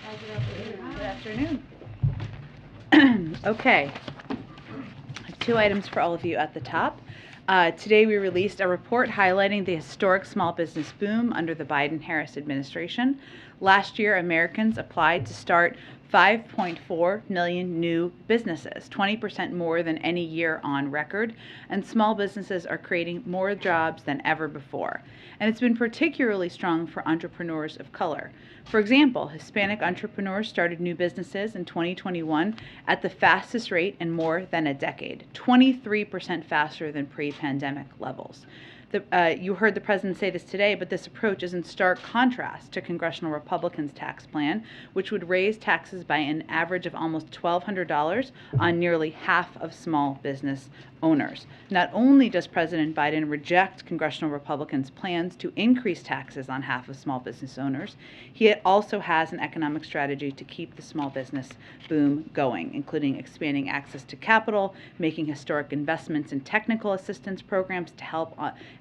Good afternoon. Okay, I have two items for all of you at the top. Today we released a report highlighting the historic small business boom under the Biden-Harris administration. Last year, Americans applied to start 5.4 million new businesses, 20% more than any year on record, and small businesses are creating more jobs than ever before. And it's been particularly strong for entrepreneurs of color. For example, Hispanic entrepreneurs started new businesses in 2021 at the fastest rate in more than a decade, 23% faster than pre-pandemic levels. You heard the president say this today, but this approach is in stark contrast to congressional Republicans' tax plan, which would raise taxes by an average of almost $1,200 on nearly half of small business owners. Not only does President Biden reject congressional Republicans' plans to increase taxes on half of small business owners, he also has an economic strategy to keep the small business boom going, including expanding access to capital, making historic investments in technical assistance programs to help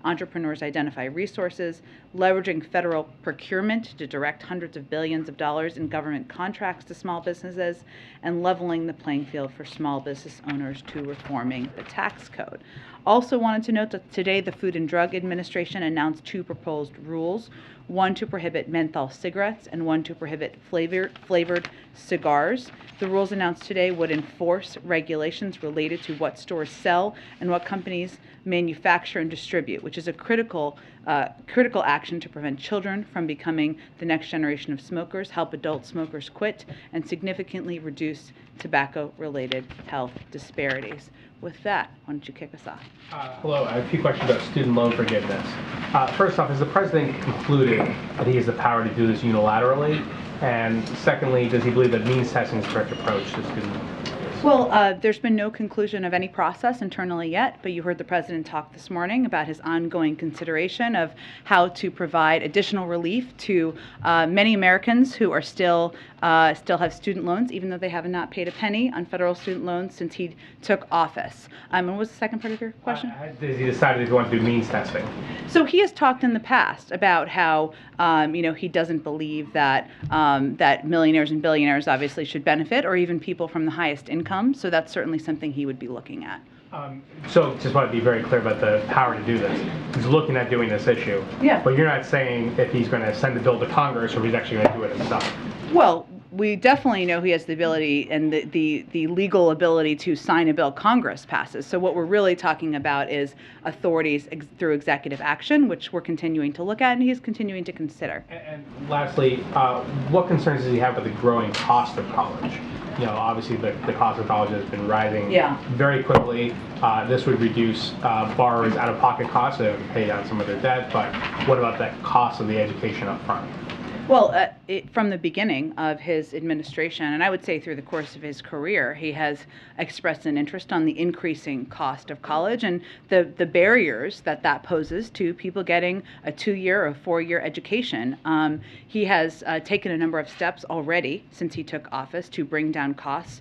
entrepreneurs identify resources, leveraging federal procurement to direct hundreds of billions of dollars in government contracts to small businesses, and leveling the playing field for small business owners to reforming the tax code. Also wanted to note that today the Food and Drug Administration announced two proposed rules, one to prohibit menthol cigarettes and one to prohibit flavored cigars. The rules announced today would enforce regulations related to what stores sell and what companies manufacture and distribute, which is a critical action to prevent children from becoming the next generation of smokers, help adult smokers quit, and significantly reduce tobacco-related health disparities. With that, why don't you kick us off? Hello, I have a few questions about student loan forgiveness. First off, has the president concluded that he has the power to do this unilaterally? And secondly, does he believe that means testing is the correct approach to student loan forgiveness? Well, there's been no conclusion of any process internally yet, but you heard the president talk this morning about his ongoing consideration of how to provide additional relief to many Americans who are still have student loans, even though they have not paid a penny on federal student loans since he took office. And what was the second part of your question? Has he decided if he wants to do means testing? So he has talked in the past about how he doesn't believe that that millionaires and billionaires obviously should benefit, or even people from the highest income. So that's certainly something he would be looking at. So just want to be very clear about the power to do this. He's looking at doing this issue. Yeah. But you're not saying if he's going to send the bill to Congress or if he's actually going to do it himself. Well, we definitely know he has the ability and the legal ability to sign a bill Congress passes. So what we're really talking about is authorities through executive action, which we're continuing to look at and he's continuing to consider. And lastly, what concerns does he have with the growing cost of college? Obviously the cost of college has been rising very quickly. This would reduce borrowers' out-of-pocket costs so they can pay down some of their debt, but what about that cost of the education up front? Well, from the beginning of his administration, and I would say through the course of his career, he has expressed an interest on the increasing cost of college and the barriers that poses to people getting a 2-year or 4-year education. He has taken a number of steps already since he took office to bring down costs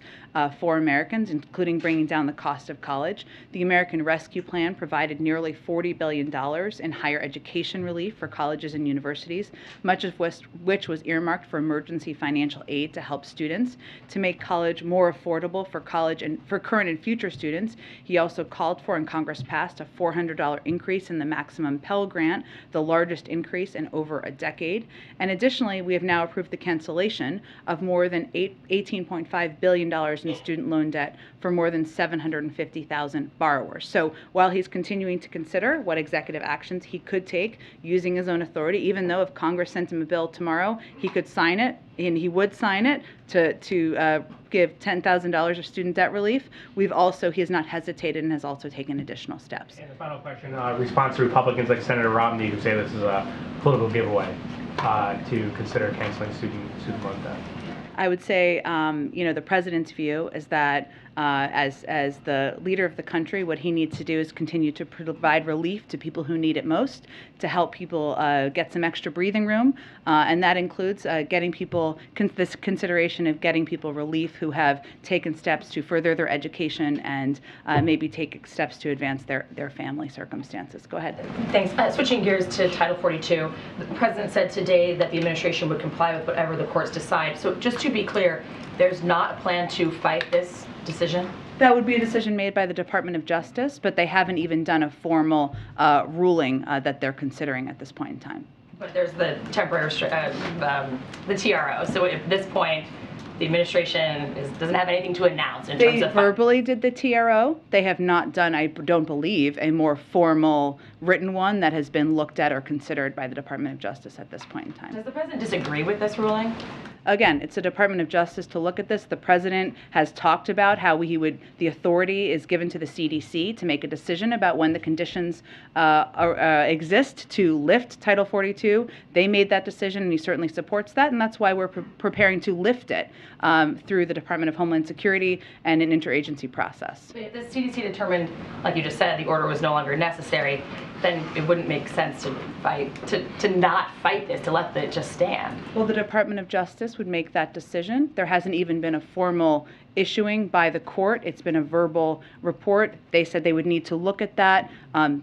for Americans, including bringing down the cost of college. The American Rescue Plan provided nearly $40 billion in higher education relief for colleges and universities, much of which was earmarked for emergency financial aid to help students to make college more affordable for college and for current and future students. He also called for, and Congress passed, a $400 increase in the maximum Pell Grant, the largest increase in over a decade. And additionally, we have now approved the cancellation of more than $18.5 billion in student loan debt for more than 750,000 borrowers. So while he's continuing to consider what executive actions he could take using his own authority, even though if Congress sent him a bill tomorrow, he could sign it, and he would sign it to give $10,000 of student debt relief. He has not hesitated and has also taken additional steps. And the final question, response to Republicans like Senator Romney who say this is a political giveaway to consider canceling student loan debt. I would say, the president's view is that As the leader of the country, what he needs to do is continue to provide relief to people who need it most, to help people get some extra breathing room, and that includes getting people this consideration of getting people relief who have taken steps to further their education and maybe take steps to advance their family circumstances. Go ahead. Thanks. Switching gears to Title 42, the President said today that the administration would comply with whatever the courts decide. So just to be clear, there's not a plan to fight this decision? That would be a decision made by the Department of Justice, but they haven't even done a formal ruling that they're considering at this point in time. But there's the temporary, the TRO. So at this point, the administration doesn't have anything to announce in terms of... They verbally did the TRO. They have not done, I don't believe, a more formal written one that has been looked at or considered by the Department of Justice at this point in time. Does the President disagree with this ruling? Again, it's the Department of Justice to look at this. The President has talked about how the authority is given to the CDC to make a decision about when the conditions exist to lift Title 42. They made that decision, and he certainly supports that, and that's why we're preparing to lift it through the Department of Homeland Security and an interagency process. But if the CDC determined, like you just said, the order was no longer necessary, then it wouldn't make sense to not fight this, to let it just stand. Well, the Department of Justice would make that decision. There hasn't even been a formal issuing by the court. It's been a verbal report. They said they would need to look at that.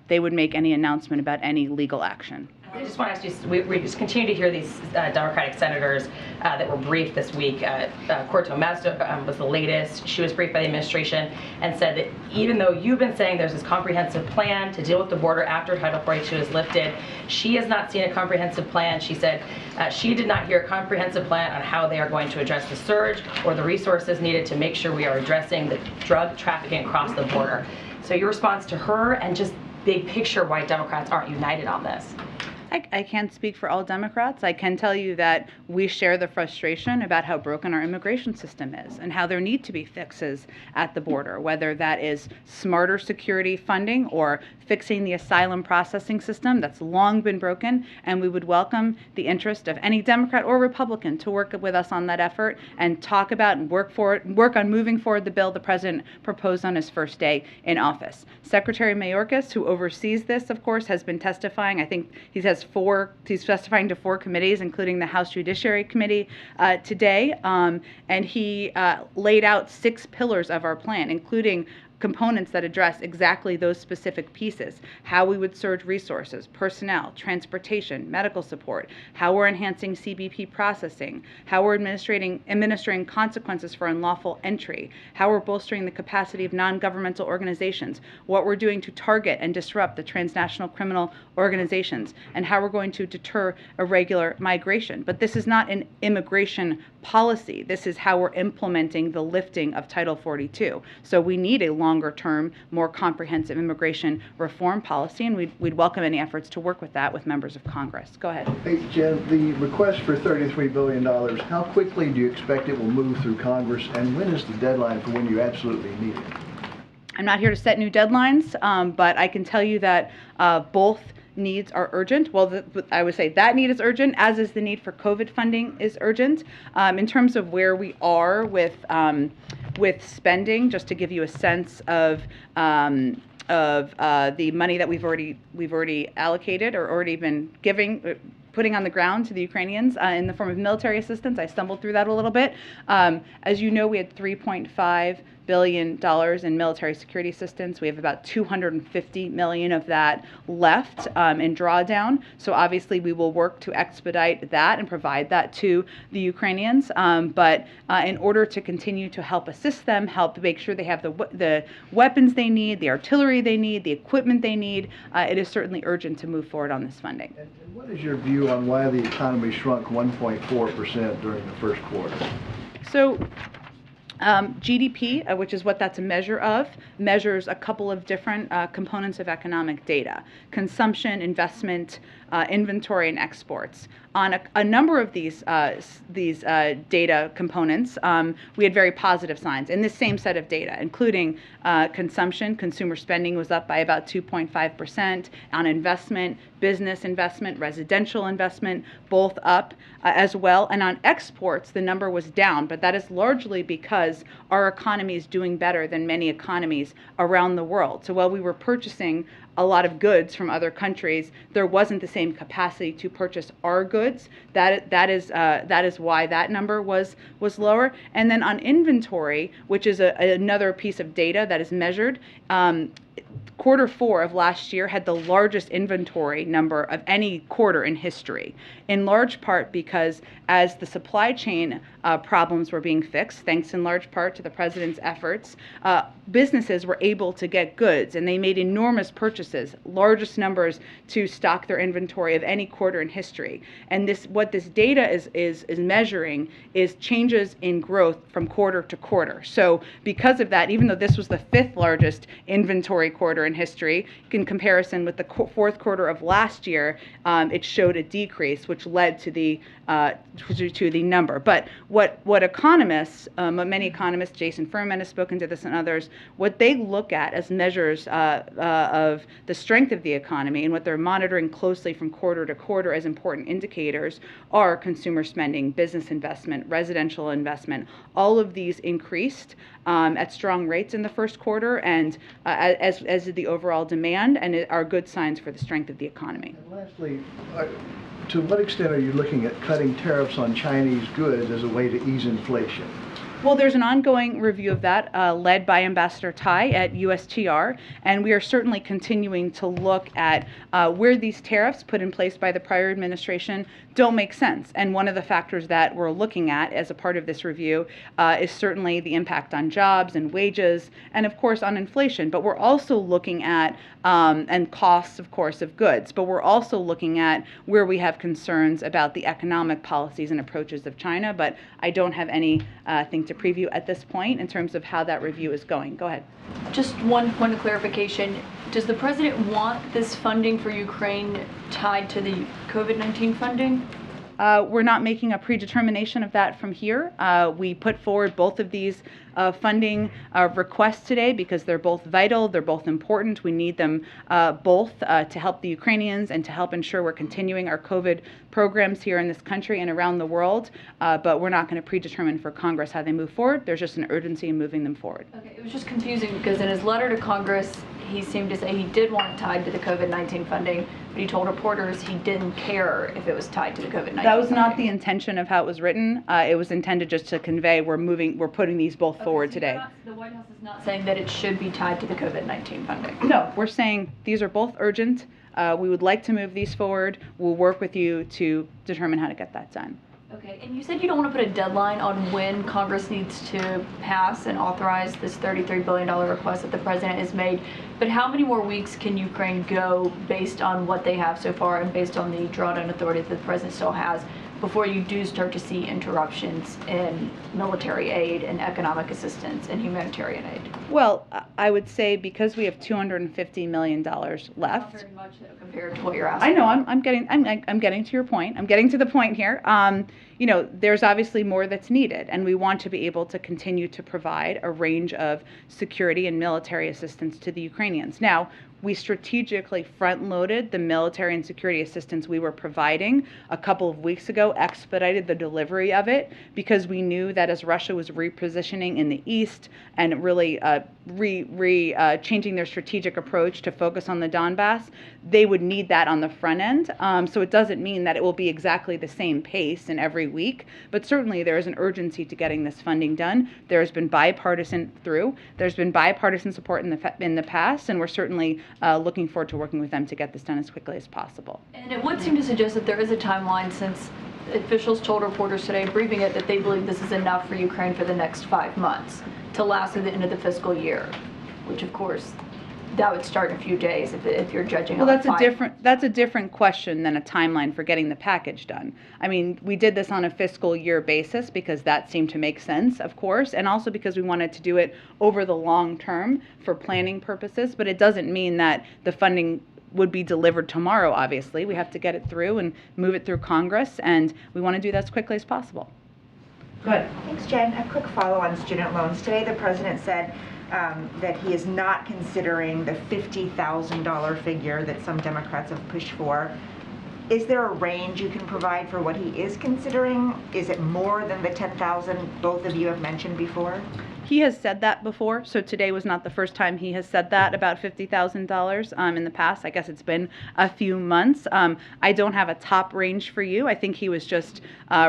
They would make any announcement about any legal action. I just want to ask you, we just continue to hear these Democratic senators that were briefed this week. Corto Mazda was the latest. She was briefed by the administration and said that even though you've been saying there's this comprehensive plan to deal with the border after Title 42 is lifted, she has not seen a comprehensive plan. She said she did not hear a comprehensive plan on how they are going to address the surge or the resources needed to make sure we are addressing the drug trafficking across the border. So your response to her, and just big picture why Democrats aren't united on this? I can't speak for all Democrats. I can tell you that we share the frustration about how broken our immigration system is and how there need to be fixes at the border, whether that is smarter security funding or fixing the asylum processing system that's long been broken. And we would welcome the interest of any Democrat or Republican to work with us on that effort and talk about and work on moving forward the bill the President proposed on his first day in office. Secretary Mayorkas, who oversees this, of course, has been testifying. I think he's testifying to 4 committees, including the House Judiciary Committee today, and he laid out 6 pillars of our plan, including components that address exactly those specific pieces: how we would surge resources, personnel, transportation, medical support, how we're enhancing CBP processing, how we're administering consequences for unlawful entry, how we're bolstering the capacity of non-governmental organizations, what we're doing to target and disrupt the transnational criminal organizations, and how we're going to deter irregular migration. But this is not an immigration policy. This is how we're implementing the lifting of Title 42. So we need a longer-term, more comprehensive immigration reform policy, and we'd welcome any efforts to work with that with members of Congress. Go ahead. Hey, Jen, the request for $33 billion, how quickly do you expect it will move through Congress, and when is the deadline for when you absolutely need it? I'm not here to set new deadlines, but I can tell you that both needs are urgent. Well, I would say that need is urgent, as is the need for COVID funding is urgent. In terms of where we are with spending, just to give you a sense of the money that we've already allocated or already been putting on the ground to the Ukrainians in the form of military assistance. I stumbled through that a little bit. As you know, we had $3.5 billion in military security assistance. We have about $250 million of that left in drawdown. So obviously we will work to expedite that and provide that to the Ukrainians. But in order to continue to help assist them, help make sure they have the weapons they need, the artillery they need, the equipment they need, it is certainly urgent to move forward on this funding. And what is your view on why the economy shrunk 1.4% during the first quarter? So GDP, which is what that's a measure of, measures a couple of different components of economic data: consumption, investment, inventory, and exports. On a number of these data components, we had very positive signs in this same set of data, including consumption. Consumer spending was up by about 2.5%. On investment, business investment, residential investment, both up as well. And on exports, the number was down, but that is largely because because our economy is doing better than many economies around the world. So while we were purchasing a lot of goods from other countries, there wasn't the same capacity to purchase our goods. That is why that number was lower. And then on inventory, which is another piece of data that is measured, quarter 4 of last year had the largest inventory number of any quarter in history, in large part because as the supply chain problems were being fixed, thanks in large part to the president's efforts, businesses were able to get goods, and they made enormous purchases, largest numbers to stock their inventory of any quarter in history. And what this data is measuring is changes in growth from quarter to quarter. So because of that, even though this was the 5th largest inventory quarter in history, in comparison with the 4th quarter of last year, it showed a decrease, which led to the number. But what economists, many economists, Jason Furman has spoken to this and others, what they look at as measures of the strength of the economy and what they're monitoring closely from quarter to quarter as important indicators are consumer spending, business investment, residential investment. All of these increased at strong rates in the first quarter, and as did the overall demand, and are good signs for the strength of the economy. And lastly, to what extent are you looking at cutting tariffs on Chinese goods as a way to ease inflation? Well, there's an ongoing review of that led by Ambassador Tai at USTR, and we are certainly continuing to look at where these tariffs put in place by the prior administration don't make sense. And one of the factors that we're looking at as a part of this review is certainly the impact on jobs and wages, and of course on inflation. But we're also looking at, and costs, of course, of goods, but we're also looking at where we have concerns about the economic policies and approaches of China. But I don't have anything to preview at this point in terms of how that review is going. Go ahead. Just one point of clarification. Does the president want this funding for Ukraine tied to the COVID-19 funding? We're not making a predetermination of that from here. We put forward both of these funding requests today because they're both vital, they're both important. We need them both to help the Ukrainians and to help ensure we're continuing our COVID programs here in this country and around the world. But we're not going to predetermine for Congress how they move forward. There's just an urgency in moving them forward. Okay, it was just confusing because in his letter to Congress, he seemed to say he did want it tied to the COVID-19 funding, but he told reporters he didn't care if it was tied to the COVID-19 funding. That was not the intention of how it was written. It was intended just to convey we're putting these both forward today. The White House is not saying that it should be tied to the COVID-19 funding. No, we're saying these are both urgent. We would like to move these forward. We'll work with you to determine how to get that done. Okay, and you said you don't want to put a deadline on when Congress needs to pass and authorize this $33 billion request that the president has made, but how many more weeks can Ukraine go based on what they have so far and based on the drawdown authority that the president still has before you do start to see interruptions in military aid and economic assistance and humanitarian aid? Well, I would say because we have $250 million left. Not very much though, compared to what you're asking. I know. I'm getting to your point. I'm getting to the point here. You know, there's obviously more that's needed, and we want to be able to continue to provide a range of security and military assistance to the Ukrainians. Now, we strategically front-loaded the military and security assistance we were providing a couple of weeks ago, expedited the delivery of it, because we knew that as Russia was repositioning in the east and really changing their strategic approach to focus on the Donbass, they would need that on the front end. So it doesn't mean that it will be exactly the same pace in every week, but certainly there is an urgency to getting this funding done. There has been bipartisan support in the past, and we're certainly looking forward to working with them to get this done as quickly as possible. And it would seem to suggest that there is a timeline, since officials told reporters today, briefing it, that they believe this is enough for Ukraine for the next 5 months to last through the end of the fiscal year, which of course that would start in a few days if you're judging. Well, that's a different question than a timeline for getting the package done. I mean, we did this on a fiscal year basis because that seemed to make sense, of course, and also because we wanted to do it over the long term for planning purposes. But it doesn't mean that the funding would be delivered tomorrow. Obviously, we have to get it through and move it through Congress, and we want to do that as quickly as possible. Go ahead. Thanks, Jen. A quick follow on student loans. Today, the president said that he is not considering the $50,000 figure that some Democrats have pushed for. Is there a range you can provide for what he is considering? Is it more than the 10,000 both of you have mentioned before? He has said that before, so today was not the first time he has said that about $50,000 in the past. I guess it's been a few months. I don't have a top range for you. I think he was just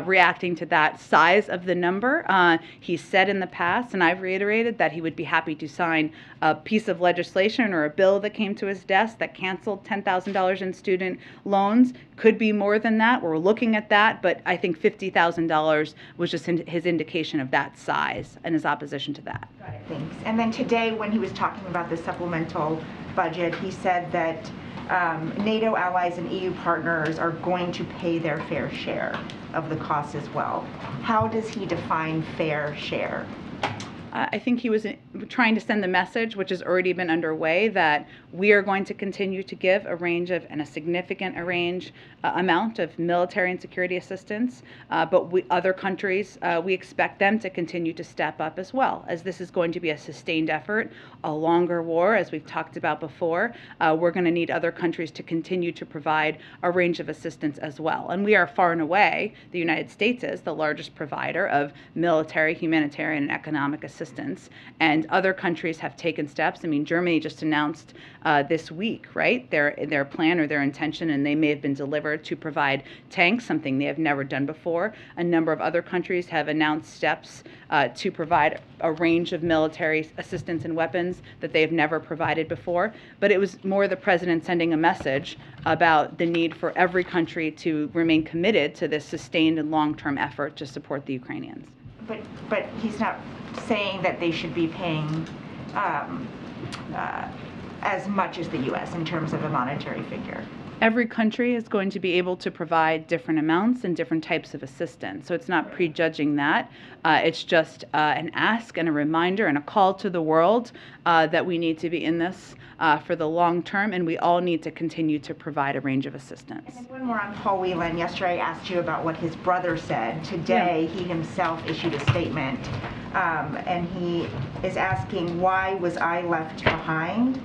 reacting to that size of the number. He said in the past, and I've reiterated, that he would be happy to sign a piece of legislation or a bill that came to his desk that canceled $10,000 in student loans. Could be more than that. We're looking at that, but I think $50,000 was just his indication of that size and his opposition to that. Got it, thanks. And then today, when he was talking about the supplemental budget, he said that NATO allies and EU partners are going to pay their fair share of the costs as well. How does he define fair share? I think he was trying to send the message, which has already been underway, that we are going to continue to give a range of, and a significant amount of military and security assistance, but other countries, we expect them to continue to step up as well, as this is going to be a sustained effort, a longer war, as we've talked about before. We're going to need other countries to continue to provide a range of assistance as well. And we are far and away, the United States is the largest provider of military, humanitarian, and economic assistance. And other countries have taken steps. I mean, Germany just announced this week, right, their plan or their intention, and they may have been delivered, to provide tanks, something they have never done before. A number of other countries have announced steps to provide a range of military assistance and weapons that they have never provided before. But it was more the president sending a message about the need for every country to remain committed to this sustained and long-term effort to support the Ukrainians. But he's not saying that they should be paying as much as the U.S. in terms of a monetary figure. Every country is going to be able to provide different amounts and different types of assistance. So it's not prejudging that. It's just an ask and a reminder and a call to the world that we need to be in this for the long term, and we all need to continue to provide a range of assistance. And then one more on Paul Whelan. Yesterday I asked you about what his brother said. Today he himself issued a statement, and he is asking, why was I left behind?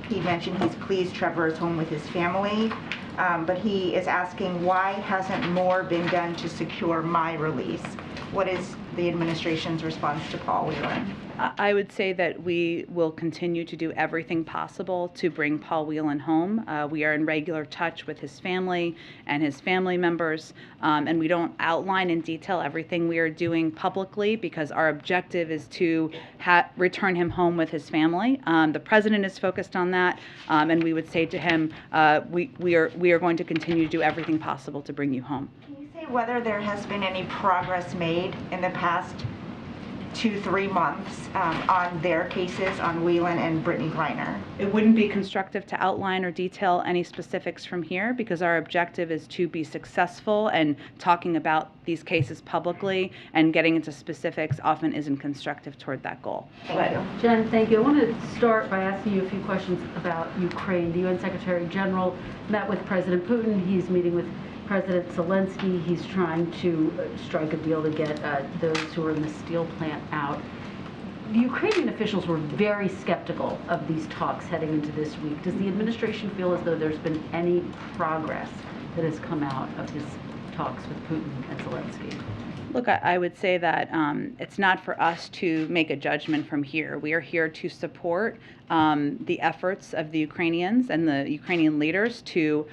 He mentioned he's pleased Trevor is home with his family, but he is asking, why hasn't more been done to secure my release? What is the administration's response to Paul Whelan? I would say that we will continue to do everything possible to bring Paul Whelan home. We are in regular touch with his family and his family members, and we don't outline in detail everything we are doing publicly, because our objective is to return him home with his family. The president is focused on that, and we would say to him, we are going to continue to do everything possible to bring you home. Can you say whether there has been any progress made in the past 2-3 months on their cases, on Whelan and Brittany Griner? It wouldn't be constructive to outline or detail any specifics from here, because our objective is to be successful, and talking about these cases publicly and getting into specifics often isn't constructive toward that goal. Thank you. Jen, thank you. I want to start by asking you a few questions about Ukraine. The UN Secretary General met with President Putin. He's meeting with President Zelensky. He's trying to strike a deal to get those who are in the steel plant out. The Ukrainian officials were very skeptical of these talks heading into this week. Does the administration feel as though there's been any progress that has come out of his talks with Putin and Zelensky? Look, I would say that it's not for us to make a judgment from here. We are here to support the efforts of the Ukrainians and the Ukrainian leaders to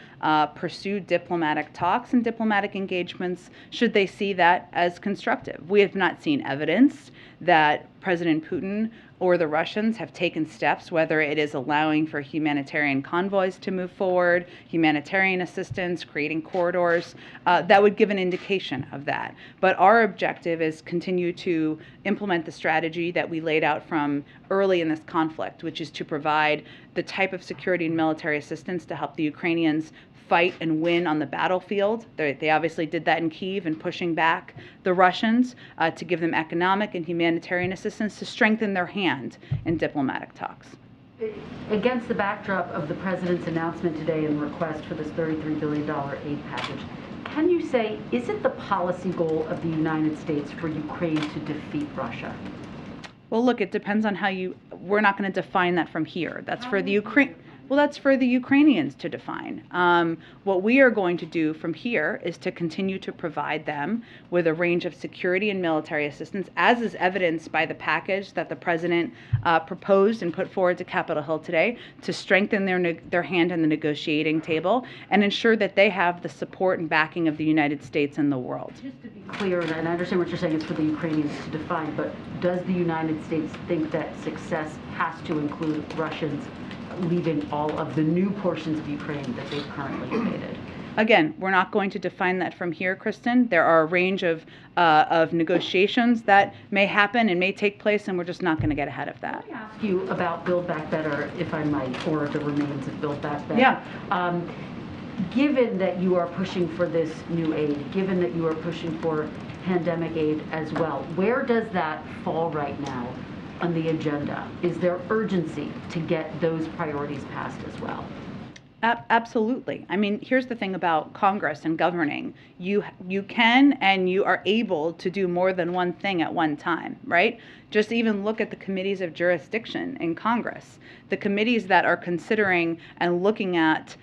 pursue diplomatic talks and diplomatic engagements should they see that as constructive. We have not seen evidence that President Putin or the Russians have taken steps, whether it is allowing for humanitarian convoys to move forward, humanitarian assistance, creating corridors, that would give an indication of that. But our objective is continue to implement the strategy that we laid out from early in this conflict, which is to provide the type of security and military assistance to help the Ukrainians fight and win on the battlefield. They obviously did that in Kyiv and pushing back the Russians, to give them economic and humanitarian assistance to strengthen their hand in diplomatic talks. Against the backdrop of the president's announcement today and request for this $33 billion aid package, can you say, is it the policy goal of the United States for Ukraine to defeat Russia? Well, look, it depends on how we're not going to define that from here. That's for the Ukraine. Well, that's for the Ukrainians to define. What we are going to do from here is to continue to provide them with a range of security and military assistance, as is evidenced by the package that the president proposed and put forward to Capitol Hill today, to strengthen their hand on the negotiating table and ensure that they have the support and backing of the United States and the world. Just to be clear, and I understand what you're saying, it's for the Ukrainians to define, but does the United States think that success has to include Russians leaving all of the new portions of Ukraine that they've currently invaded? Again, we're not going to define that from here, Kristen. There are a range of negotiations that may happen and may take place, and we're just not going to get ahead of that. Let me ask you about Build Back Better, if I might, or the remains of Build Back Better. Yeah. Given that you are pushing for this new aid, given that you are pushing for pandemic aid as well, where does that fall right now on the agenda? Is there urgency to get those priorities passed as well? Absolutely. I mean, here's the thing about Congress and governing. You can and you are able to do more than one thing at one time, right? Just even look at the committees of jurisdiction in Congress. The committees that are considering and looking at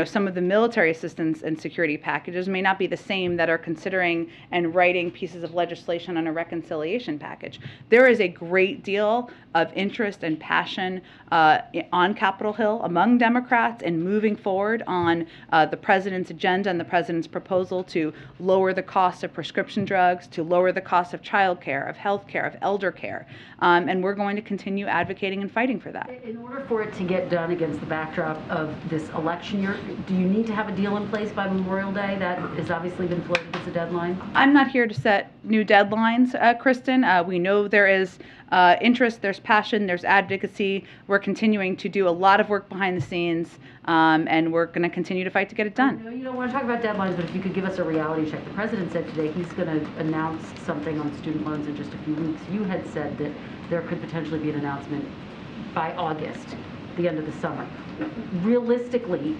some of the military assistance and security packages may not be the same that are considering and writing pieces of legislation on a reconciliation package. There is a great deal of interest and passion on Capitol Hill among Democrats in moving forward on the president's agenda and the president's proposal to lower the cost of prescription drugs, to lower the cost of child care, of health care, of elder care. And we're going to continue advocating and fighting for that. In order for it to get done against the backdrop of this election year, do you need to have a deal in place by Memorial Day? That has obviously been floated as a deadline. I'm not here to set new deadlines, Kristen. We know there is interest, there's passion, there's advocacy. We're continuing to do a lot of work behind the scenes, and we're going to continue to fight to get it done. I know you don't want to talk about deadlines, but if you could give us a reality check. The president said today he's going to announce something on student loans in just a few weeks. You had said that there could potentially be an announcement by August, the end of the summer. Realistically,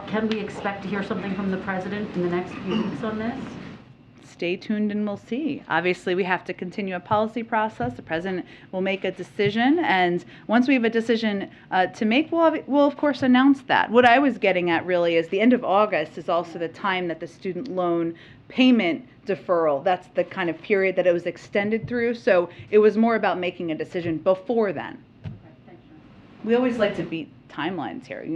can we expect to hear something from the president in the next few weeks on this? Stay tuned and we'll see. Obviously, we have to continue a policy process. The president will make a decision, and once we have a decision to make, we'll of course announce that. What I was getting at really is the end of August is also the time that the student loan payment deferral, that's the kind of period that it was extended through. So it was more about making a decision before then. Okay, thanks, Jen. We always like to beat timelines here,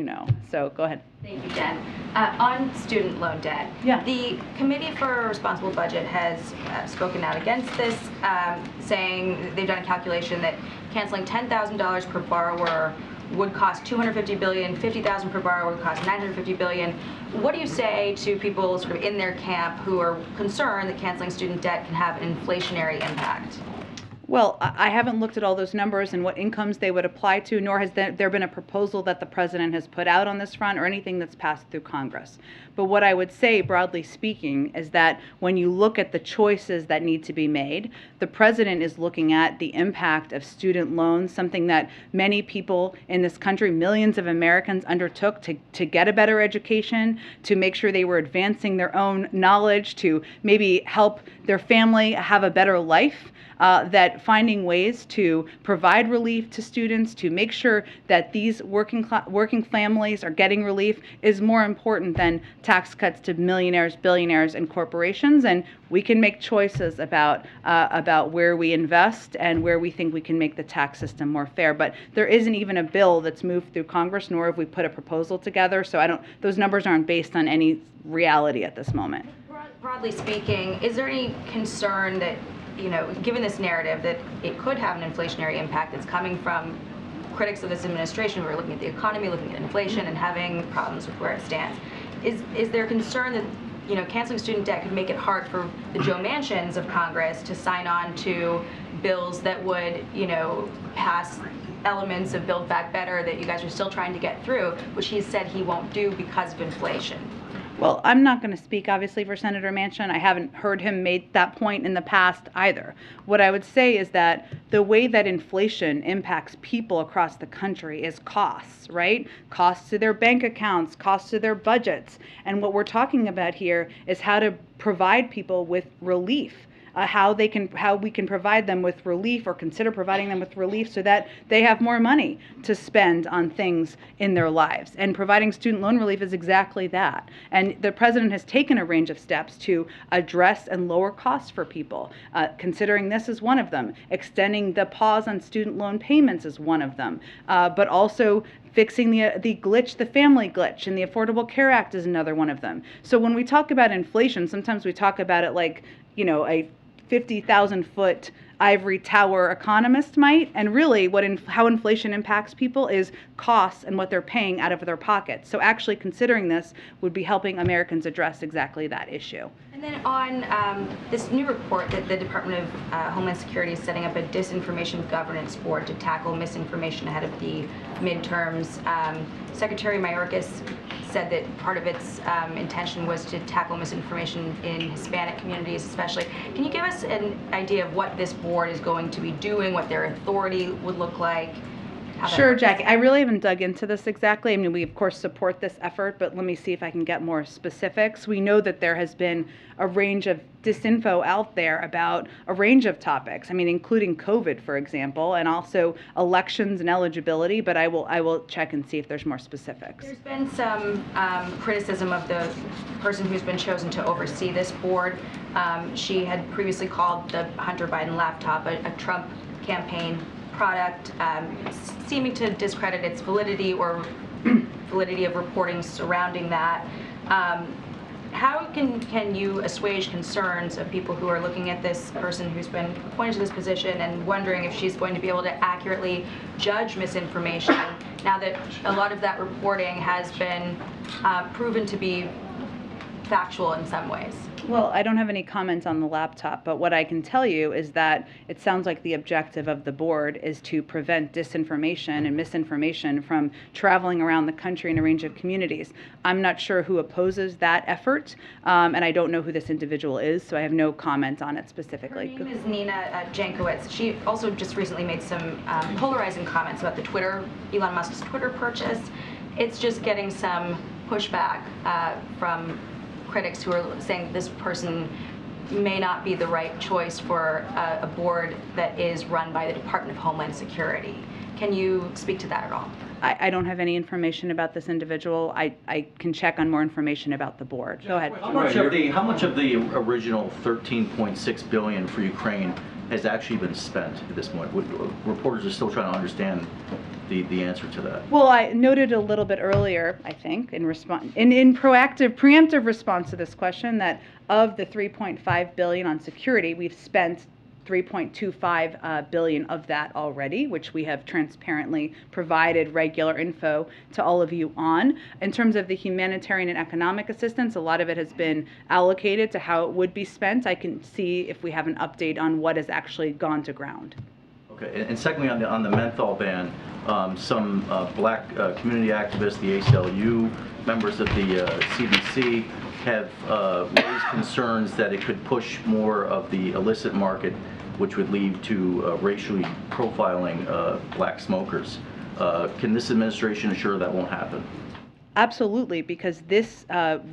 so go ahead. Thank you, Jen. On student loan debt, Yeah. The Committee for a Responsible Budget has spoken out against this, saying they've done a calculation that canceling $10,000 per borrower would cost $250 billion, $50,000 per borrower would cost $950 billion. What do you say to people sort of in their camp who are concerned that canceling student debt can have an inflationary impact? Well, I haven't looked at all those numbers and what incomes they would apply to, nor has there been a proposal that the president has put out on this front or anything that's passed through Congress. But what I would say, broadly speaking, is that when you look at the choices that need to be made, the president is looking at the impact of student loans, something that many people in this country, millions of Americans, undertook to get a better education, to make sure they were advancing their own knowledge, to maybe help their family have a better life. That finding ways to provide relief to students, to make sure that these working families are getting relief is more important than tax cuts to millionaires, billionaires, and corporations. And we can make choices about where we invest and where we think we can make the tax system more fair. But there isn't even a bill that's moved through Congress, nor have we put a proposal together. So those numbers aren't based on any reality at this moment. Broadly speaking, is there any concern that, given this narrative, that it could have an inflationary impact that's coming from critics of this administration who are looking at the economy, looking at inflation, and having problems with where it stands? Is there concern that, canceling student debt could make it hard for the Joe Manchins of Congress to sign on to bills that would, pass elements of Build Back Better that you guys are still trying to get through, which he said he won't do because of inflation? Well, I'm not going to speak, obviously, for Senator Manchin. I haven't heard him make that point in the past either. What I would say is that the way that inflation impacts people across the country is costs, right? Costs to their bank accounts, costs to their budgets. And what we're talking about here is how to provide people with relief. how we can provide them with relief or consider providing them with relief so that they have more money to spend on things in their lives. And providing student loan relief is exactly that. And the president has taken a range of steps to address and lower costs for people. Considering this is one of them. Extending the pause on student loan payments is one of them. But also fixing the family glitch, and the Affordable Care Act is another one of them. So when we talk about inflation, sometimes we talk about it like, a 50,000-foot ivory tower economist might, and really how inflation impacts people is costs and what they're paying out of their pockets. So actually considering this would be helping Americans address exactly that issue. And then on this new report that the Department of Homeland Security is setting up a disinformation governance board to tackle misinformation ahead of the midterms. Secretary Mayorkas said that part of its intention was to tackle misinformation in Hispanic communities especially. Can you give us an idea of what this board is going to be doing, what their authority would look like? Sure, Jackie. I really haven't dug into this exactly. I mean, we of course support this effort, but let me see if I can get more specifics. We know that there has been a range of disinfo out there about a range of topics. I mean, including COVID, for example, and also elections and eligibility, but I will check and see if there's more specifics. There's been some criticism of the person who's been chosen to oversee this board. She had previously called the Hunter Biden laptop a Trump campaign product, seeming to discredit its validity or validity of reporting surrounding that. How can you assuage concerns of people who are looking at this person who's been appointed to this position and wondering if she's going to be able to accurately judge misinformation now that a lot of that reporting has been proven to be factual in some ways? Well, I don't have any comments on the laptop, but what I can tell you is that it sounds like the objective of the board is to prevent disinformation and misinformation from traveling around the country in a range of communities. I'm not sure who opposes that effort, and I don't know who this individual is, so I have no comment on it specifically. Her name is Nina Jankowicz. She also just recently made some polarizing comments about Elon Musk's Twitter purchase. It's just getting some pushback from critics who are saying this person may not be the right choice for a board that is run by the Department of Homeland Security. Can you speak to that at all? I don't have any information about this individual. I can check on more information about the board. Go ahead. How much of the original $13.6 billion for Ukraine has actually been spent at this point? Reporters are still trying to understand the answer to that. Well, I noted a little bit earlier, I think, in preemptive response to this question, that of the $3.5 billion on security, we've spent $3.25 billion of that already, which we have transparently provided regular info to all of you on. In terms of the humanitarian and economic assistance, a lot of it has been allocated to how it would be spent. I can see if we have an update on what has actually gone to ground. Okay, and secondly, on the menthol ban, some black community activists, the ACLU, members of the CBC have raised concerns that it could push more of the illicit market, which would lead to racially profiling black smokers. Can this administration assure that won't happen? Absolutely, because this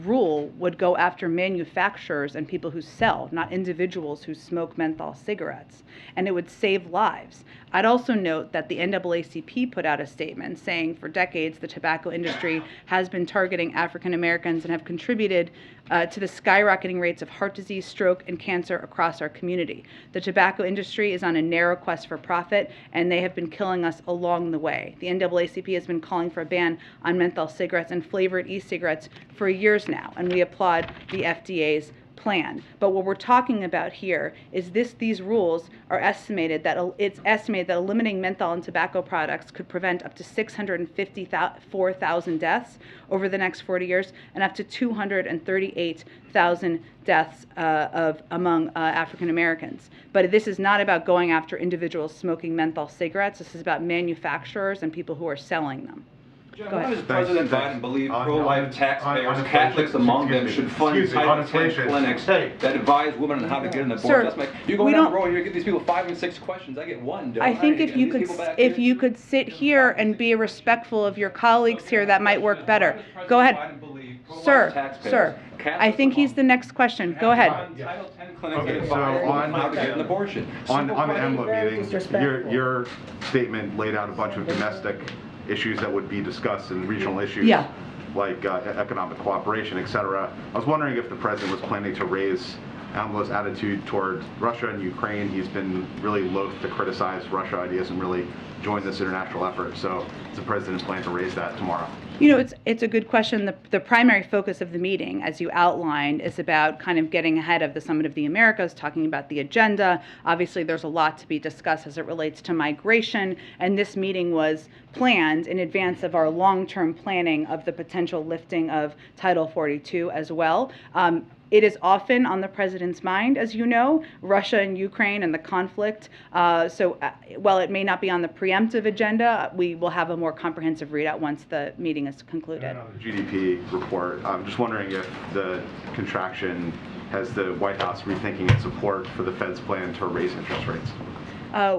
rule would go after manufacturers and people who sell, not individuals who smoke menthol cigarettes, and it would save lives. I'd also note that the NAACP put out a statement saying for decades the tobacco industry has been targeting African Americans and have contributed to the skyrocketing rates of heart disease, stroke, and cancer across our community. The tobacco industry is on a narrow quest for profit, and they have been killing us along the way. The NAACP has been calling for a ban on menthol cigarettes and flavored e-cigarettes for years now, and we applaud the FDA's plan. But what we're talking about here is these rules are estimated that eliminating menthol in tobacco products could prevent up to 654,000 deaths over the next 40 years and up to 238,000 deaths among African Americans. But this is not about going after individuals smoking menthol cigarettes. This is about manufacturers and people who are selling them. Why does President Biden believe pro-life taxpayers, Catholics among them, should fund Title 10 clinics that advise women on how to get an abortion? You go down the road, you get these people 5 and 6 questions. I get one. I think if you could sit here and be respectful of your colleagues here, that might work better. Go ahead. Sir, I think he's the next question. Go ahead. Title 10 clinics that advise women how to get an abortion. On the EMLA meeting, your statement laid out a bunch of domestic issues that would be discussed and regional issues. Yeah. Like economic cooperation, et cetera. I was wondering if the president was planning to raise AMLO's attitude toward Russia and Ukraine. He's been really loath to criticize Russia. He hasn't really joined this international effort. So does the president plan to raise that tomorrow? You know, it's a good question. The primary focus of the meeting, as you outlined, is about kind of getting ahead of the Summit of the Americas, talking about the agenda. Obviously, there's a lot to be discussed as it relates to migration, and this meeting was planned in advance of our long-term planning of the potential lifting of Title 42 as well. It is often on the president's mind, as you know, Russia and Ukraine and the conflict. So while it may not be on the preemptive agenda, we will have a more comprehensive readout once the meeting is concluded. The GDP report, I'm just wondering if the contraction has the White House rethinking its support for the Fed's plan to raise interest rates.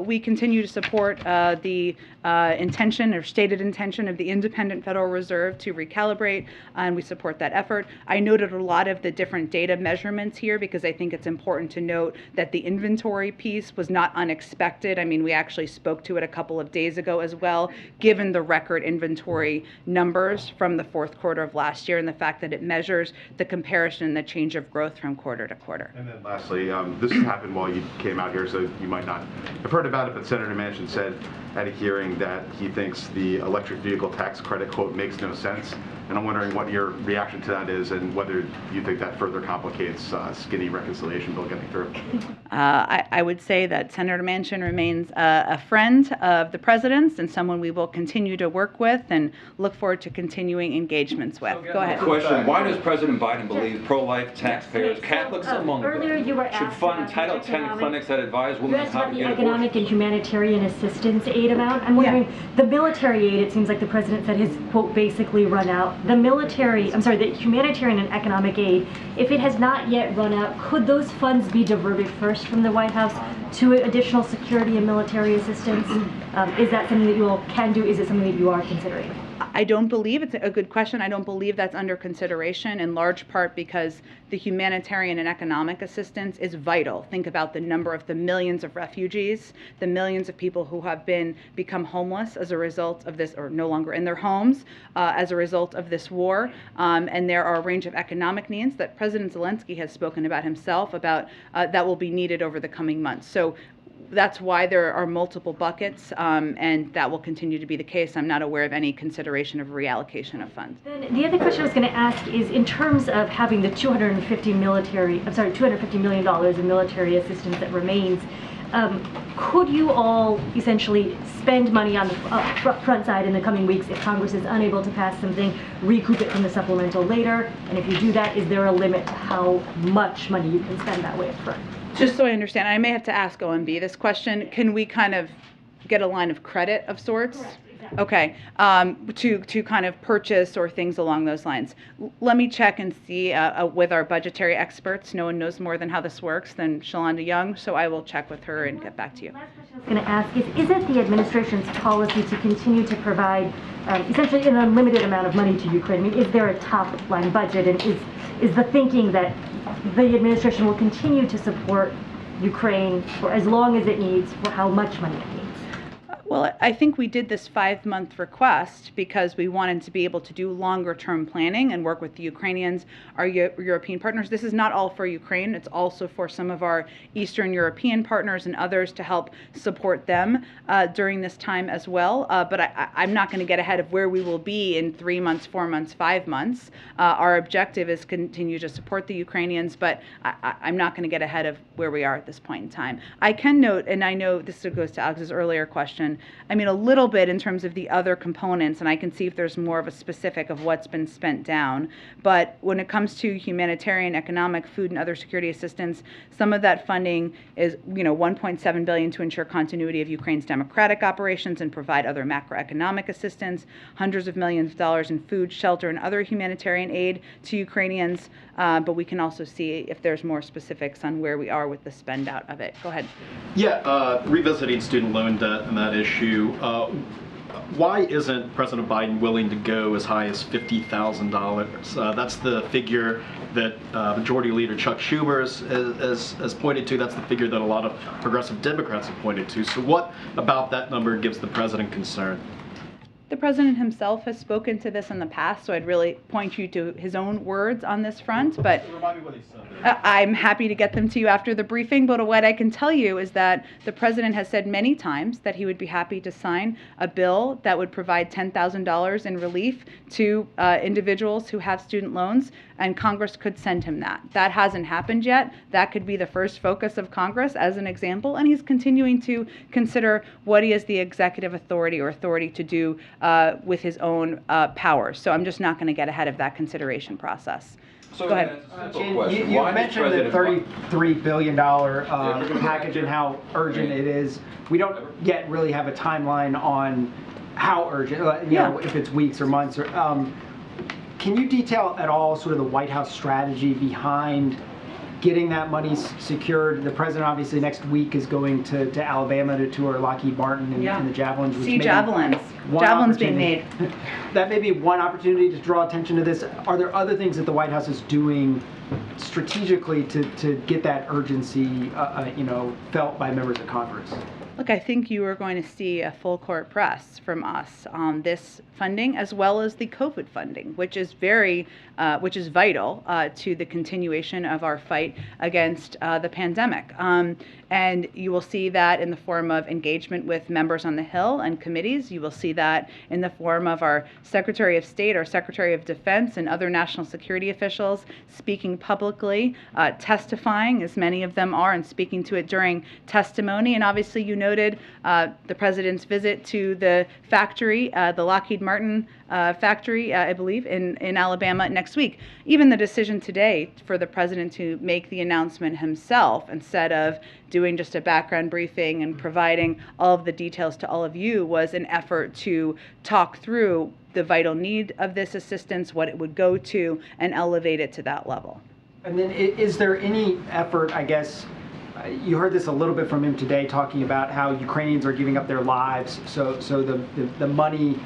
We continue to support the intention or stated intention of the independent Federal Reserve to recalibrate, and we support that effort. I noted a lot of the different data measurements here because I think it's important to note that the inventory piece was not unexpected. I mean, we actually spoke to it a couple of days ago as well, given the record inventory numbers from the fourth quarter of last year and the fact that it measures the comparison and the change of growth from quarter to quarter. And then lastly, this happened while you came out here, so you might not have heard about it, but Senator Manchin said at a hearing that he thinks the electric vehicle tax credit quote makes no sense. And I'm wondering what your reaction to that is and whether you think that further complicates skinny reconciliation bill getting through. I would say that Senator Manchin remains a friend of the president's and someone we will continue to work with and look forward to continuing engagements with. Go ahead. Question, why does President Biden believe pro-life taxpayers, Catholics among them, should fund Title 10 clinics that advise women how to get abortion? Economic and humanitarian assistance aid amount. I'm wondering, the military aid, it seems like the president said his quote basically run out. The the humanitarian and economic aid, if it has not yet run out, could those funds be diverted first from the White House to additional security and military assistance? Is that something that you all can do? Is it something that you are considering? I don't believe, it's a good question, I don't believe that's under consideration, in large part because the humanitarian and economic assistance is vital. Think about the number of the millions of refugees, the millions of people who have become homeless as a result of this, or no longer in their homes as a result of this war. And there are a range of economic needs that President Zelensky has spoken about himself about that will be needed over the coming months. So that's why there are multiple buckets, and that will continue to be the case. I'm not aware of any consideration of reallocation of funds. Then the other question I was going to ask is, in terms of having the $250 million in military assistance that remains, could you all essentially spend money on the front side in the coming weeks if Congress is unable to pass something, recoup it from the supplemental later? And if you do that, is there a limit to how much money you can spend that way up front? Just so I understand, I may have to ask OMB this question. Can we kind of get a line of credit of sorts? Correct, exactly. Okay, to kind of purchase or things along those lines. Let me check and see with our budgetary experts. No one knows more than how this works than Shalonda Young, so I will check with her and get back to you. Last question I was going to ask is it the administration's policy to continue to provide essentially an unlimited amount of money to Ukraine? I mean, is there a top line budget, and is the thinking that the administration will continue to support Ukraine for as long as it needs, for how much money it needs? Well, I think we did this 5-month request because we wanted to be able to do longer-term planning and work with the Ukrainians, our European partners. This is not all for Ukraine. It's also for some of our Eastern European partners and others to help support them during this time as well. But I'm not going to get ahead of where we will be in 3 months, 4 months, 5 months. Our objective is continue to support the Ukrainians, but I'm not going to get ahead of where we are at this point in time. I can note, and I know this goes to Alex's earlier question, I mean, a little bit in terms of the other components, and I can see if there's more of a specific of what's been spent down. But when it comes to humanitarian, economic, food, and other security assistance, some of that funding is, $1.7 billion to ensure continuity of Ukraine's democratic operations and provide other macroeconomic assistance, hundreds of millions of dollars in food, shelter, and other humanitarian aid to Ukrainians. But we can also see if there's more specifics on where we are with the spend out of it. Go ahead. Yeah, revisiting student loan debt and that issue. why isn't President Biden willing to go as high as $50,000? That's the figure that Majority Leader Chuck Schumer has pointed to. That's the figure that a lot of progressive Democrats have pointed to. So what about that number gives the president concern? The president himself has spoken to this in the past, so I'd really point you to his own words on this front. But remind me what he said. I'm happy to get them to you after the briefing. But what I can tell you is that the president has said many times that he would be happy to sign a bill that would provide $10,000 in relief to individuals who have student loans, and Congress could send him that. That hasn't happened yet. That could be the first focus of Congress as an example, and he's continuing to consider what he has the executive authority to do with his own powers. So I'm just not going to get ahead of that consideration process. So go ahead. Jen, you mentioned the $33 billion package and how urgent it is. We don't yet really have a timeline on how urgent, you know, if it's weeks or months. Or, can you detail at all sort of the White House strategy behind getting that money secured? The president obviously next week is going to Alabama to tour Lockheed Martin and the Javelins. See Javelins. Javelins being made. That may be one opportunity to draw attention to this. Are there other things that the White House is doing strategically to get that urgency, you know, felt by members of Congress? Look, I think you are going to see a full court press from us on this funding, as well as the COVID funding, which is vital to the continuation of our fight against the pandemic. And you will see that in the form of engagement with members on the Hill and committees. You will see that in the form of our Secretary of State, our Secretary of Defense, and other national security officials speaking publicly, testifying, as many of them are, and speaking to it during testimony. And obviously, you noted the president's visit to the factory, the Lockheed Martin factory, I believe, in Alabama next week. Even the decision today for the president to make the announcement himself instead of doing just a background briefing and providing all of the details to all of you was an effort to talk through the vital need of this assistance, what it would go to, and elevate it to that level. And then is there any effort, I guess, you heard this a little bit from him today, talking about how Ukrainians are giving up their lives, so the money,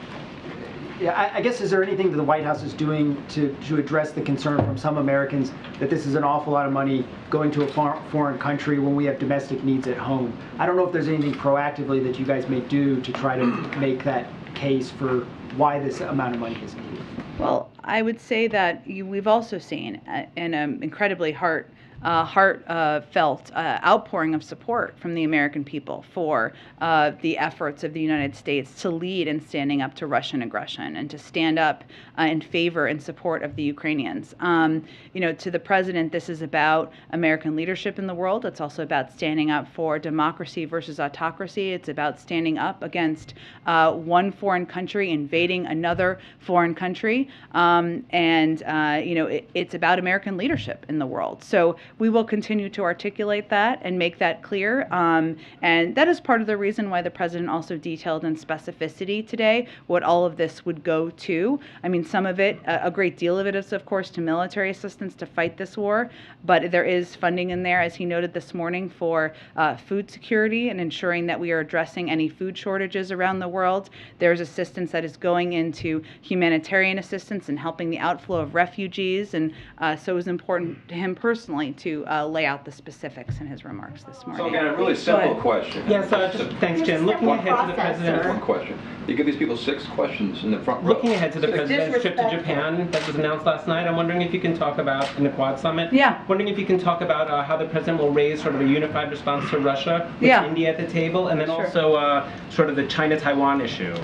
I guess, is there anything that the White House is doing to address the concern from some Americans that this is an awful lot of money going to a foreign country when we have domestic needs at home? I don't know if there's anything proactively that you guys may do to try to make that case for why this amount of money is needed. Well, I would say that we've also seen an incredibly heartfelt outpouring of support from the American people for the efforts of the United States to lead in standing up to Russian aggression and to stand up in favor and support of the Ukrainians. You know, to the president, this is about American leadership in the world. It's also about standing up for democracy versus autocracy. It's about standing up against one foreign country invading another foreign country. You know, it's about American leadership in the world. So we will continue to articulate that and make that clear. And that is part of the reason why the president also detailed in specificity today what all of this would go to. I mean, some of it, a great deal of it is, of course, to military assistance to fight this war, but there is funding in there, as he noted this morning, for food security and ensuring that we are addressing any food shortages around the world. There's assistance that is going into humanitarian assistance and helping the outflow of refugees, and so it was important to him personally to lay out the specifics in his remarks this morning. So again, a really simple question. Yes, thanks, Jen. Looking ahead to the president. One question. You give these people 6 questions in the front row. Looking ahead to the president's trip to Japan that was announced last night, I'm wondering if you can talk about, in the Quad Summit, wondering if you can talk about how the president will raise sort of a unified response to Russia with India at the table, and then also sort of the China-Taiwan issue.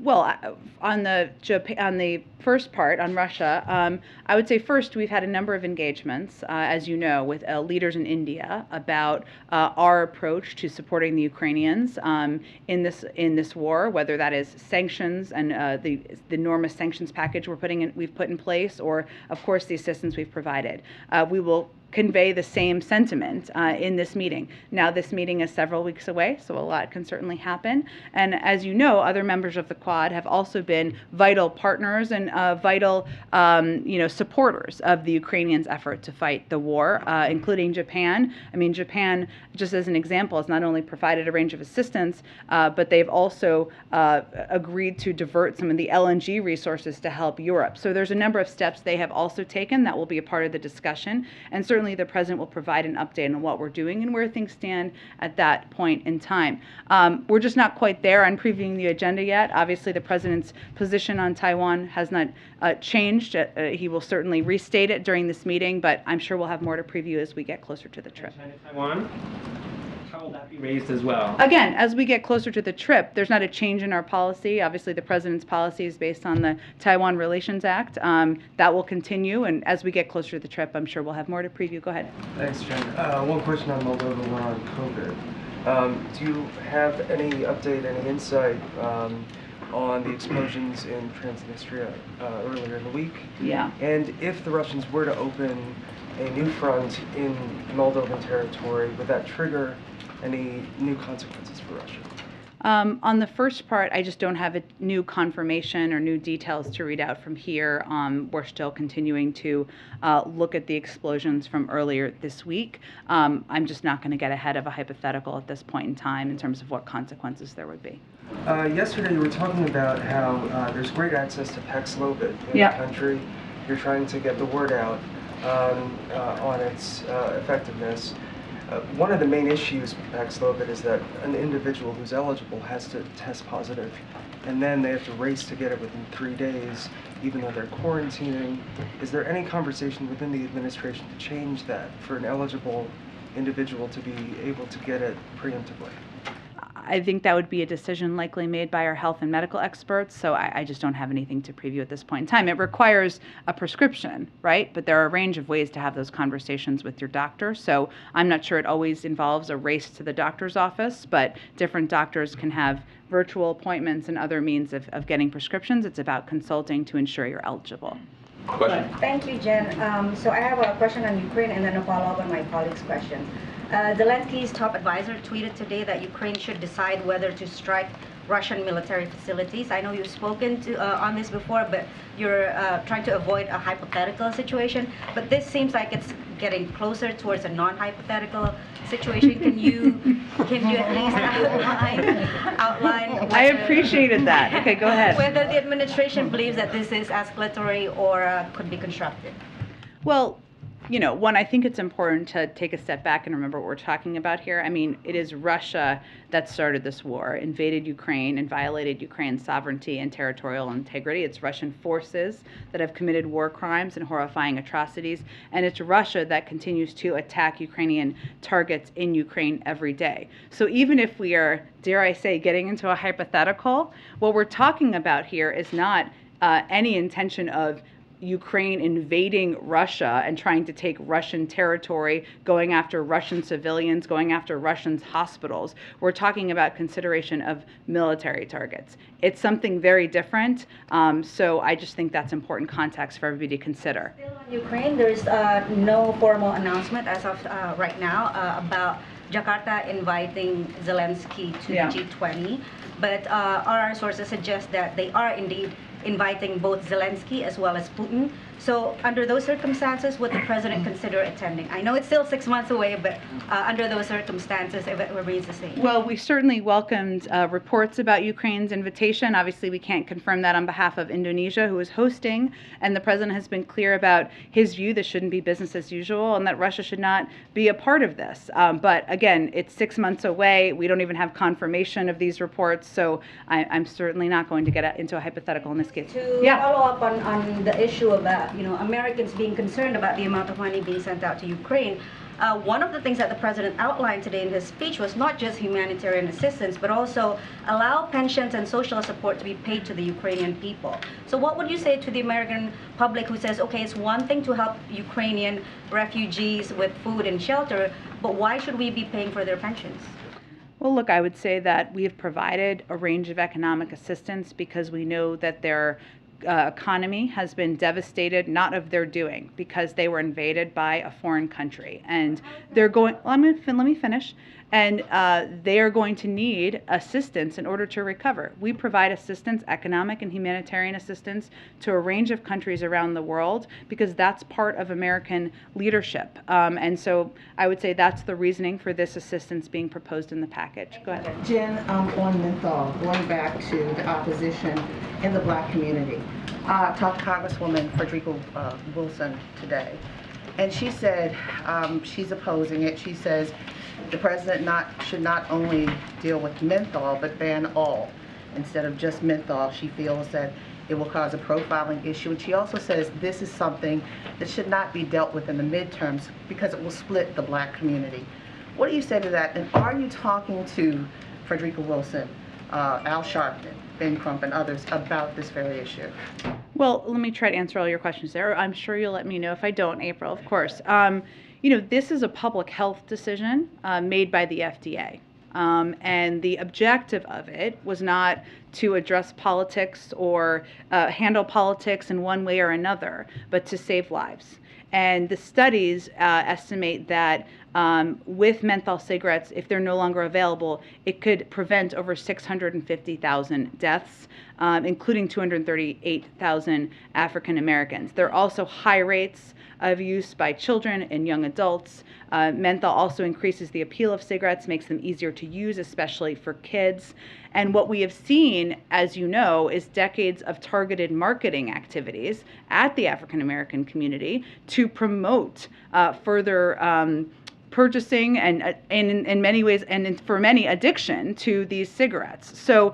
Well, on the first part, on Russia, I would say first we've had a number of engagements, as you know, with leaders in India about our approach to supporting the Ukrainians in this war, whether that is sanctions and the enormous sanctions package we've put in place, or of course the assistance we've provided. We will convey the same sentiment in this meeting. Now, this meeting is several weeks away, so a lot can certainly happen. And as you know, other members of the Quad have also been vital partners and vital, supporters of the Ukrainians' effort to fight the war, including Japan. I mean, Japan, just as an example, has not only provided a range of assistance, but they've also agreed to divert some of the LNG resources to help Europe. So there's a number of steps they have also taken that will be a part of the discussion. And certainly the President will provide an update on what we're doing and where things stand at that point in time. We're just not quite there on previewing the agenda yet. Obviously, the President's position on Taiwan has not changed. He will certainly restate it during this meeting, but I'm sure we'll have more to preview as we get closer to the trip. Taiwan? How will that be raised as well? Again, as we get closer to the trip, there's not a change in our policy. Obviously, the President's policy is based on the Taiwan Relations Act. That will continue, and as we get closer to the trip, I'm sure we'll have more to preview. Go ahead. Thanks, Jen. One question on Moldova, one on COVID. Do you have any update, any insight on the explosions in Transnistria earlier in the week? Yeah. And if the Russians were to open a new front in Moldovan territory, would that trigger any new consequences for Russia? On the first part, I just don't have a new confirmation or new details to read out from here. We're still continuing to look at the explosions from earlier this week. I'm just not going to get ahead of a hypothetical at this point in time in terms of what consequences there would be. Yesterday you were talking about how there's great access to Paxlovid in the country. You're trying to get the word out on its effectiveness. One of the main issues with Paxlovid is that an individual who's eligible has to test positive, and then they have to race to get it within 3 days, even though they're quarantining. Is there any conversation within the administration to change that for an eligible individual to be able to get it preemptively? I think that would be a decision likely made by our health and medical experts, so I just don't have anything to preview at this point in time. It requires a prescription, right? But there are a range of ways to have those conversations with your doctor, so I'm not sure it always involves a race to the doctor's office, but different doctors can have virtual appointments and other means of getting prescriptions. It's about consulting to ensure you're eligible. Question? Thank you, Jen. So I have a question on Ukraine and then a follow-up on my colleague's question. Zelensky's top advisor tweeted today that Ukraine should decide whether to strike Russian military facilities. I know you've spoken to, on this before, but you're trying to avoid a hypothetical situation. But this seems like it's getting closer towards a non-hypothetical situation. Can you at least outline? I appreciated that. Okay, go ahead. Whether the administration believes that this is escalatory or could be constructive. Well, you know, one, I think it's important to take a step back and remember what we're talking about here. I mean, it is Russia that started this war, invaded Ukraine and violated Ukraine's sovereignty and territorial integrity. It's Russian forces that have committed war crimes and horrifying atrocities, and it's Russia that continues to attack Ukrainian targets in Ukraine every day. So even if we are, dare I say, getting into a hypothetical, what we're talking about here is not any intention of Ukraine invading Russia and trying to take Russian territory, going after Russian civilians, going after Russians' hospitals. We're talking about consideration of military targets. It's something very different, so I just think that's important context for everybody to consider. Still on Ukraine, there's no formal announcement as of right now about Jakarta inviting Zelensky to the G20, but our sources suggest that they are indeed inviting both Zelensky as well as Putin. So under those circumstances, would the president consider attending? I know it's still 6 months away, but under those circumstances, if it remains the same. Well, we certainly welcomed reports about Ukraine's invitation. Obviously, we can't confirm that on behalf of Indonesia, who is hosting, and the president has been clear about his view this shouldn't be business as usual and that Russia should not be a part of this. But again, it's 6 months away. We don't even have confirmation of these reports, so I'm certainly not going to get into a hypothetical in this case. To follow up on the issue about Americans being concerned about the amount of money being sent out to Ukraine, one of the things that the president outlined today in his speech was not just humanitarian assistance, but also allow pensions and social support to be paid to the Ukrainian people. So what would you say to the American public who says, okay, it's one thing to help Ukrainian refugees with food and shelter, but why should we be paying for their pensions? Well, look, I would say that we have provided a range of economic assistance because we know that there are economy has been devastated, not of their doing, because they were invaded by a foreign country. And they're going, let me finish. And they are going to need assistance in order to recover. We provide assistance, economic and humanitarian assistance, to a range of countries around the world because that's part of American leadership. And so I would say that's the reasoning for this assistance being proposed in the package. Go ahead. Jen, on Menthol, going back to the opposition in the Black community. I talked to Congresswoman Frederica Wilson today, and she said she's opposing it. She says the president should not only deal with menthol, but ban all instead of just menthol. She feels that it will cause a profiling issue. And she also says this is something that should not be dealt with in the midterms because it will split the Black community. What do you say to that? And are you talking to Frederica Wilson, Al Sharpton, Ben Crump, and others about this very issue? Well, let me try to answer all your questions there. I'm sure you'll let me know if I don't, April, of course. You know, this is a public health decision made by the FDA. And the objective of it was not to address politics or handle politics in one way or another, but to save lives. And the studies estimate that with menthol cigarettes, if they're no longer available, it could prevent over 650,000 deaths, including 238,000 African Americans. There are also high rates of use by children and young adults. Menthol also increases the appeal of cigarettes, makes them easier to use, especially for kids. And what we have seen, as you know, is decades of targeted marketing activities at the African American community to promote further purchasing and in many ways, and for many, addiction to these cigarettes. So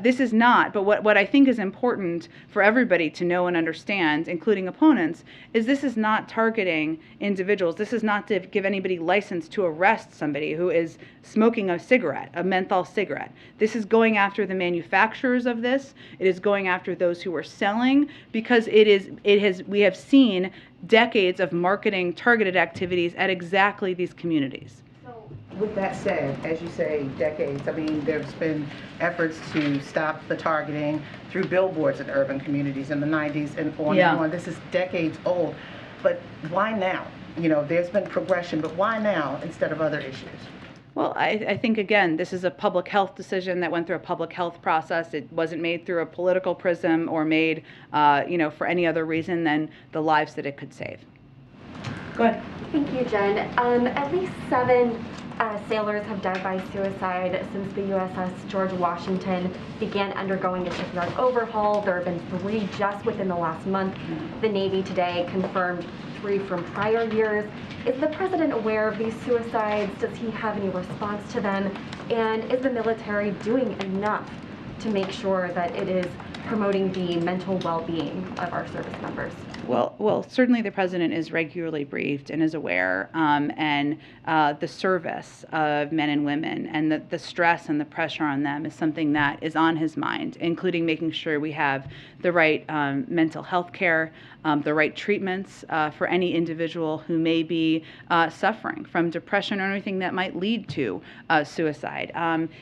this is not, but what I think is important for everybody to know and understand, including opponents, is this is not targeting individuals. This is not to give anybody license to arrest somebody who is smoking a cigarette, a menthol cigarette. This is going after the manufacturers of this. It is going after those who are selling, because we have seen decades of marketing targeted activities at exactly these communities. With that said, as you say, decades, I mean, there's been efforts to stop the targeting through billboards in urban communities in the 90s and on and on. This is decades old. But why now? You know, there's been progression, but why now instead of other issues? Well, I think, again, this is a public health decision that went through a public health process. It wasn't made through a political prism or made, for any other reason than the lives that it could save. Go ahead. Thank you, Jen. At least 7 sailors have died by suicide since the USS George Washington began undergoing a shipyard overhaul. There have been 3 just within the last month. The Navy today confirmed 3 from prior years. Is the president aware of these suicides? Does he have any response to them? And is the military doing enough to make sure that it is promoting the mental well-being of our service members? Well, certainly the president is regularly briefed and is aware, and the service of men and women and the stress and the pressure on them is something that is on his mind, including making sure we have the right mental health care, the right treatments for any individual who may be suffering from depression or anything that might lead to suicide.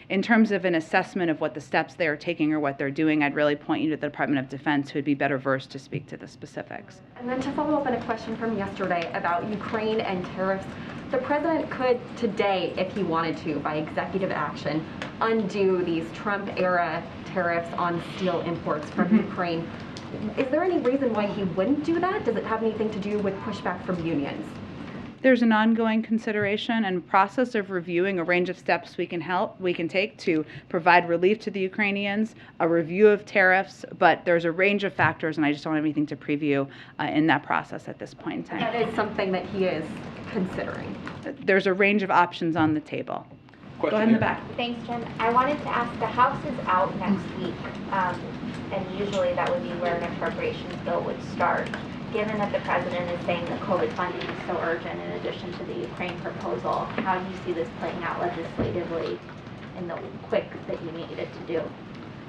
In terms of an assessment of what the steps they are taking or what they're doing, I'd really point you to the Department of Defense, who would be better versed to speak to the specifics. And then to follow up on a question from yesterday about Ukraine and tariffs, the president could today, if he wanted to, by executive action, undo these Trump-era tariffs on steel imports from Ukraine. Is there any reason why he wouldn't do that? Does it have anything to do with pushback from unions? There's an ongoing consideration and process of reviewing a range of steps we can take to provide relief to the Ukrainians, a review of tariffs, but there's a range of factors, and I just don't have anything to preview in that process at this point in time. That is something that he is considering. There's a range of options on the table. Go ahead in the back. Thanks, Jen. I wanted to ask, the House is out next week, and usually that would be where an appropriations bill would start. Given that the president is saying that COVID funding is so urgent in addition to the Ukraine proposal, how do you see this playing out legislatively in the quick that you need it to do?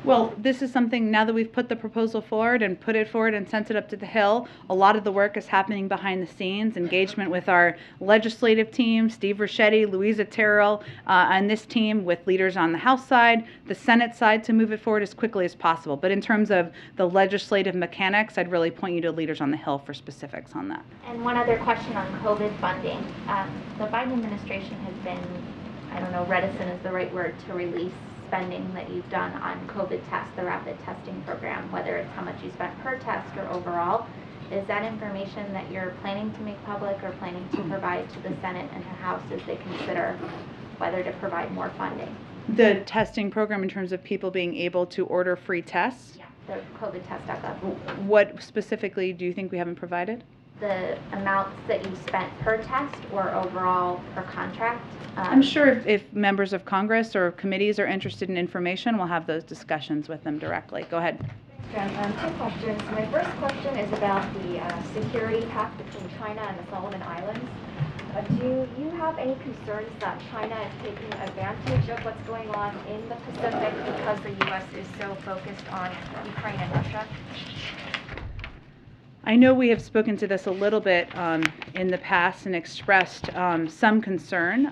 Well, this is something, now that we've put the proposal forward and put it forward and sent it up to the Hill, a lot of the work is happening behind the scenes, engagement with our legislative team, Steve Ricchetti, Louisa Terrell, and this team with leaders on the House side, the Senate side, to move it forward as quickly as possible. But in terms of the legislative mechanics, I'd really point you to leaders on the Hill for specifics on that. And one other question on COVID funding. The Biden administration has been, I don't know, reticent is the right word, to release spending that you've done on COVID tests, the rapid testing program, whether it's how much you spent per test or overall. Is that information that you're planning to make public or planning to provide to the Senate and the House as they consider whether to provide more funding? The testing program in terms of people being able to order free tests? Yeah, the COVID test.gov. What specifically do you think we haven't provided? The amounts that you spent per test or overall per contract? I'm sure if members of Congress or committees are interested in information, we'll have those discussions with them directly. Go ahead. Jen, two questions. My first question is about the security pact between China and the Solomon Islands. Do you have any concerns that China is taking advantage of what's going on in the Pacific because the U.S. is so focused on Ukraine and Russia? I know we have spoken to this a little bit in the past and expressed some concern.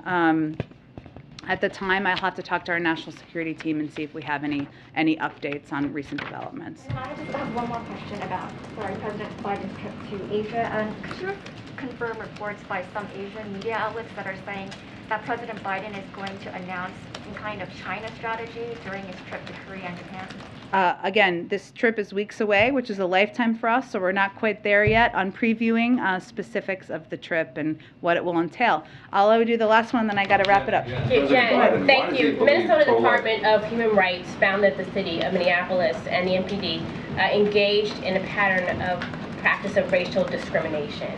At the time, I'll have to talk to our national security team and see if we have any updates on recent developments. And I just have one more question about, President Biden's trip to Asia. Could you confirm reports by some Asian media outlets that are saying that President Biden is going to announce some kind of China strategy during his trip to Korea and Japan? Again, this trip is weeks away, which is a lifetime for us, so we're not quite there yet on previewing specifics of the trip and what it will entail. I'll do the last one, then I got to wrap it up. Jen, thank you. Minnesota Department of Human Rights found that the city of Minneapolis and the MPD engaged in a pattern of practice of racial discrimination.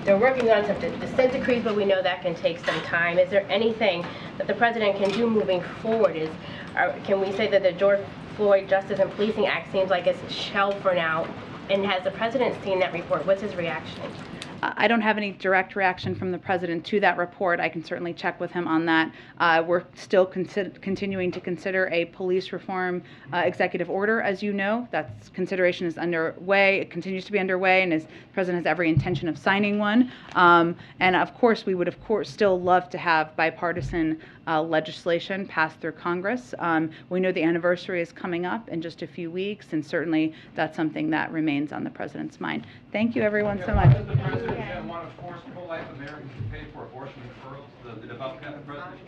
They're working on some dissent decrees, but we know that can take some time. Is there anything that the president can do moving forward? Can we say that the George Floyd Justice and Policing Act seems like it's shelved for now? And has the president seen that report? What's his reaction? I don't have any direct reaction from the president to that report. I can certainly check with him on that. We're still continuing to consider a police reform executive order, as you know. That consideration is underway. It continues to be underway, and the president has every intention of signing one. And of course, we would still love to have bipartisan legislation passed through Congress. We know the anniversary is coming up in just a few weeks, and certainly that's something that remains on the president's mind. Thank you, everyone, so much. Does the president want to force pro-life Americans to pay for abortion referrals, the devout Catholic president?